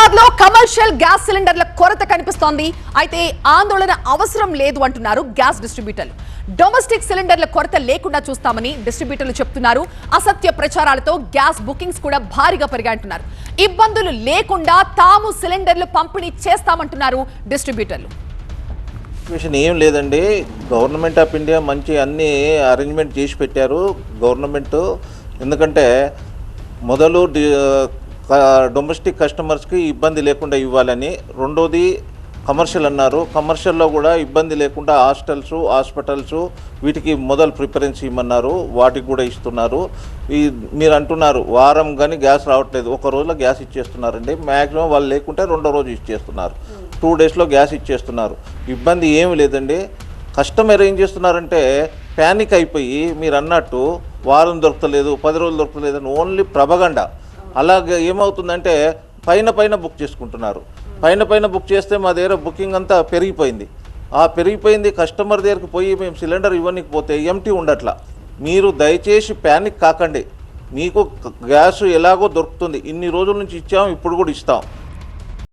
హైదరాబాద్ లో commercial gas సిలిండర్ల కొరత కనిపిస్తోంది. అయితే ఆందోళన అవసరం లేదు అంటున్నారు గ్యాస్ డిస్ట్రిబ్యూటర్లు. డొమెస్టిక్ సిలిండర్ల కొరత లేకుండా చూస్తామని డిస్ట్రిబ్యూటర్లు చెప్తున్నారు. అసత్య ప్రచారాలతో గ్యాస్ బుకింగ్స్ కూడా భారీగా పెరిగాయంటున్నారు. ఇబ్బందులు లేకుండా తాము సిలిండర్లు పంపిణీ చేస్తామంటున్నారు డిస్ట్రిబ్యూటర్లు. ఏం లేదండి, గవర్నమెంట్ ఆఫ్ ఇండియా మంచి అన్ని అరేంజ్మెంట్ చేసి పెట్టారు గవర్నమెంట్. ఎందుకంటే మొదలు డొమెస్టిక్ కస్టమర్స్కి ఇబ్బంది లేకుండా ఇవ్వాలని, రెండోది కమర్షియల్ అన్నారు, కమర్షియల్లో కూడా ఇబ్బంది లేకుండా హాస్టల్స్ హాస్పిటల్స్ వీటికి మొదలు ప్రిఫరెన్స్ ఇవ్వమన్నారు, వాటికి కూడా ఇస్తున్నారు. మీరు అంటున్నారు వారం కానీ గ్యాస్ రావట్లేదు, ఒక రోజులో గ్యాస్ ఇచ్చేస్తున్నారండి. మ్యాక్సిమం వాళ్ళు లేకుంటే రెండో రోజు ఇచ్చేస్తున్నారు, 2 డేస్లో గ్యాస్ ఇచ్చేస్తున్నారు. ఇబ్బంది ఏమి లేదండి. కస్టమర్ ఏం చేస్తున్నారంటే ప్యానిక్ అయిపోయి మీరు అన్నట్టు వారం దొరకలేదు 10 రోజులు దొరకలేదు అని ఓన్లీ ప్రపగండా. అలాగే ఏమవుతుందంటే పైన బుక్ చేసుకుంటున్నారు. పైన బుక్ చేస్తే మా దగ్గర బుకింగ్ అంతా పెరిగిపోయింది. పెరిగిపోయింది కస్టమర్ దగ్గరికి పోయి మేము సిలిండర్ ఇవ్వనికపోతే ఎంటీ ఉండట్లా. మీరు దయచేసి ప్యానిక్ కాకండి. మీకు గ్యాస్ ఎలాగో దొరుకుతుంది, ఇన్ని రోజుల నుంచి ఇచ్చాము, ఇప్పుడు కూడా ఇస్తాం.